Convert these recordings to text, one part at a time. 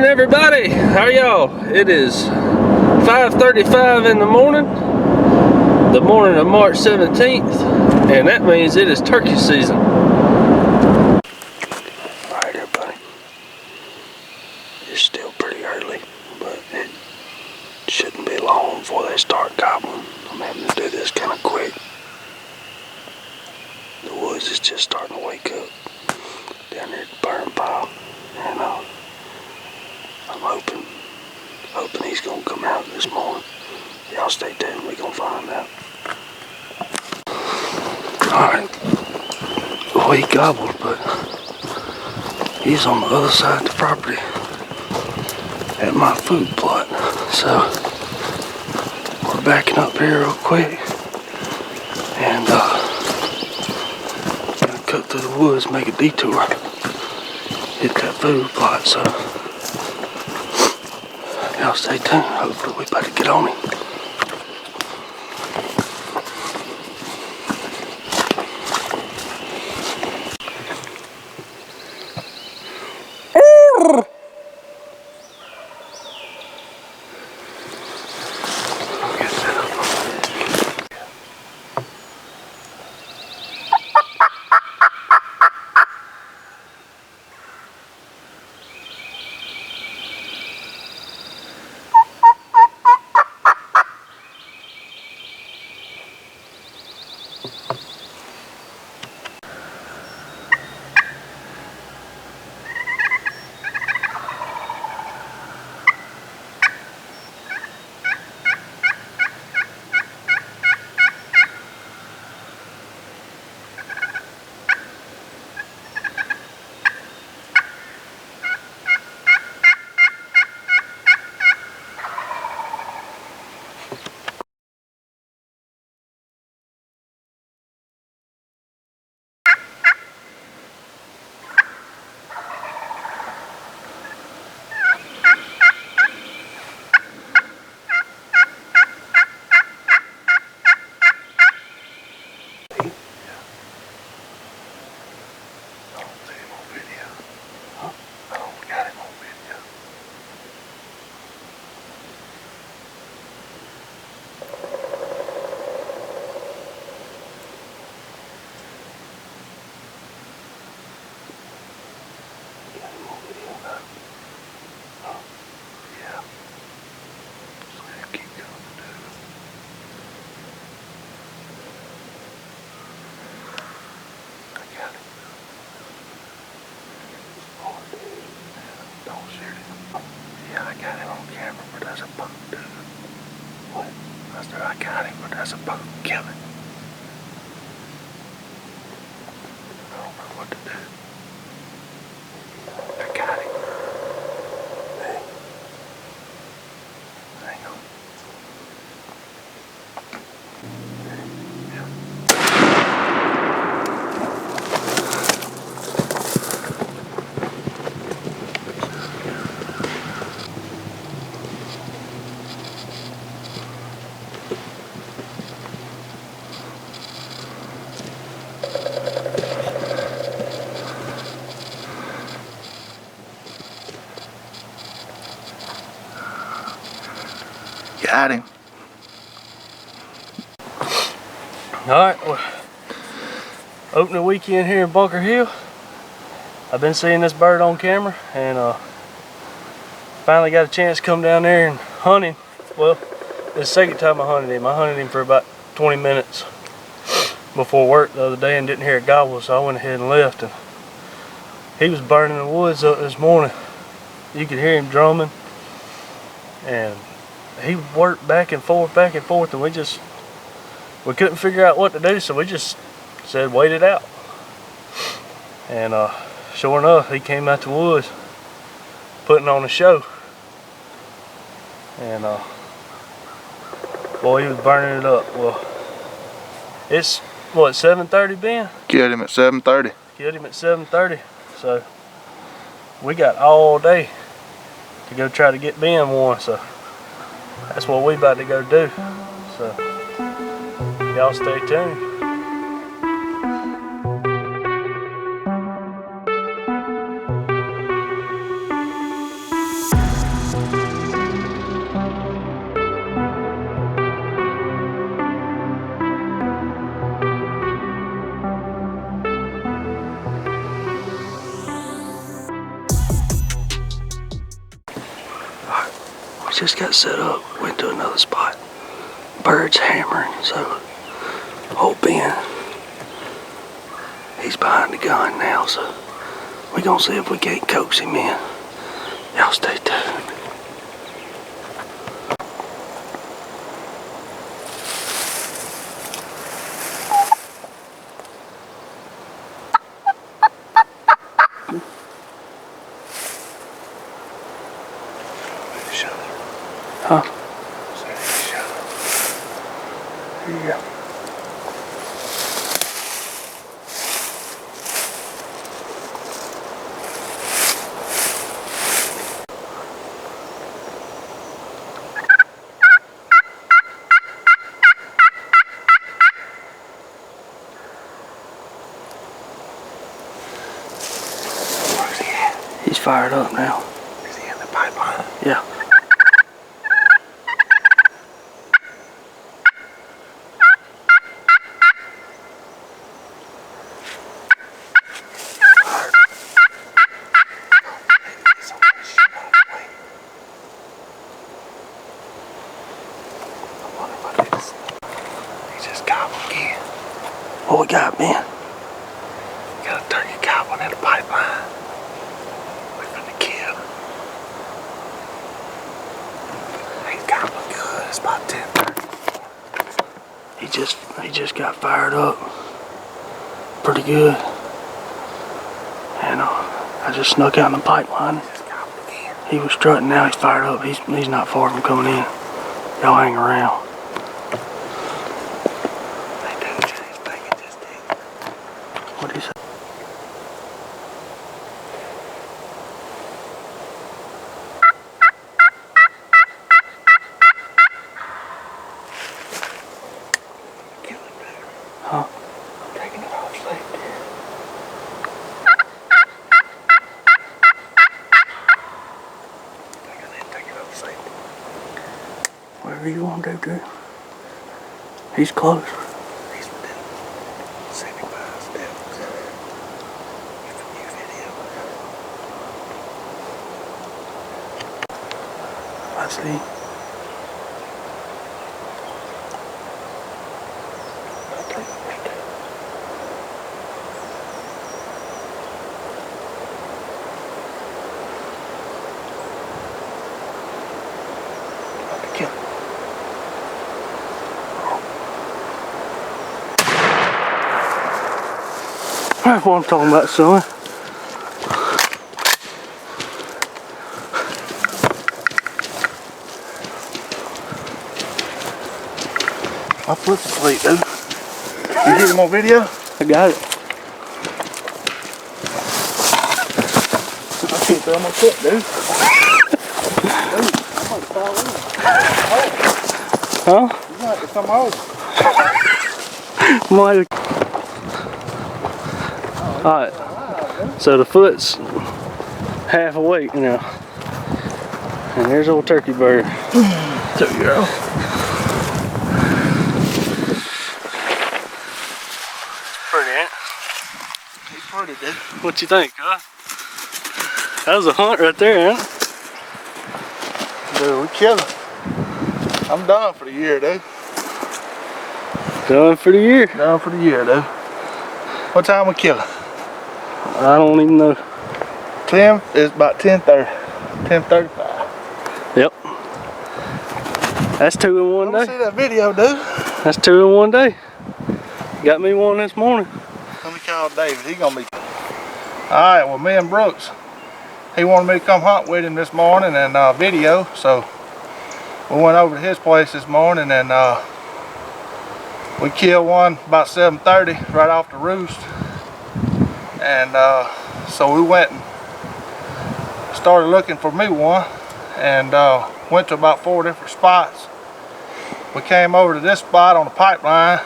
everybody, how are y'all? It is 5:35 in the morning of March 17th, and that means it is turkey season. Alright everybody, it's still pretty early, but it shouldn't be long before they start gobbling. I'm having to do this kind of quick. The woods is just starting to wake up down there at the burn pile, and I'm hoping he's gonna come out this morning. Y'all stay tuned, we're gonna find out. Alright, well he gobbled, but he's on the other side of the property at my food plot. So we're backing up here real quick and gonna cut through the woods, make a detour, hit that food plot. So y'all stay tuned. Hopefully we better get on him. I got him, but that's a bug. Kill it. I don't know what to do. I got him. Hang on. Got him. Alright, well, opening weekend here in Bunker Hill. I've been seeing this bird on camera and finally got a chance to come down there and hunt him. Well, it's the second time I hunted him. I hunted him for about 20 minutes before work the other day and didn't hear it gobble, so I went ahead and left. And he was burning the woods up this morning. You could hear him drumming, and he worked back and forth, and we couldn't figure out what to do, so we just said wait it out. And sure enough, he came out the woods putting on a show, and boy, he was burning it up. Well, it's what, 7:30, Ben? Killed him at 7:30. Killed him at 7:30. So we got all day to go try to get Ben one. So that's what we about to go do. So y'all stay tuned. just got set up, went to another spot. Bird's hammering, so old Ben, he's behind the gun now, so we're gonna see if we can't coax him in. Y'all stay tuned. Huh? Here you go. Where's he at? He's fired up now. Is he in the pipeline? Yeah. What we got, Ben? Got a turkey gobbling in the pipeline. We're finna kill. He's gobbling good. It's about 10:30. He just got fired up pretty good. And I just snuck out in the pipeline. Just gobbled again. He was strutting, now he's fired up. He's not far from coming in. Y'all hang around. What do you say? Huh? I'm taking it off safety. Take it off safety. Whatever you want to do, dude. He's close. He's within 75 steps. It's a new video. I see. I'll take it right there. About to kill him. That's what I'm talking about, son. My foot's asleep, dude. You get him on video? I got it. I can't feel my foot, dude. Dude, I'm gonna fall in. Huh? You got to come home. Might. Alright. So the foot's half awake now. And there's old turkey bird. Turkey girl. Pretty, ain't it? He's pretty, dude. What you think, huh? That was a hunt right there, ain't it? Dude, we killed him. I'm done for the year, dude. Done for the year. Done for the year, dude. What time we kill him? I don't even know. 10, it's about 10:30. 10:35. Yep. That's 2 in one Let me day. see that video, dude. That's 2 in one day. Got me one this morning. Let me call David. He gonna be. Alright, well, me and Brooks, he wanted me to come hunt with him this morning and video, so we went over to his place this morning and we killed one about 7:30 right off the roost. And so we went and started looking for me one and went to about 4 different spots. We came over to this spot on the pipeline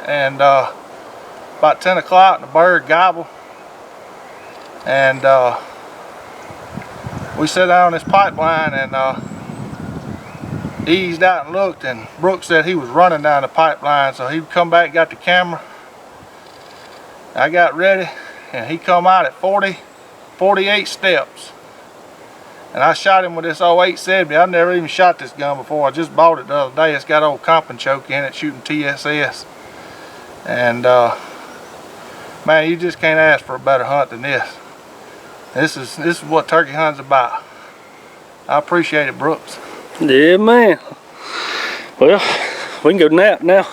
and about 10 o'clock the bird gobbled. And we sat down on this pipeline and eased out and looked, and Brooks said he was running down the pipeline, so he come back and got the camera. I got ready and he come out at 48 steps, And I shot him with this old 870. I've never even shot this gun before. I just bought it the other day. It's got old comp and choke in it, shooting TSS. And man, you just can't ask for a better hunt than this. This is what turkey hunting's about. I appreciate it, Brooks. Yeah, man. Well, we can go nap now.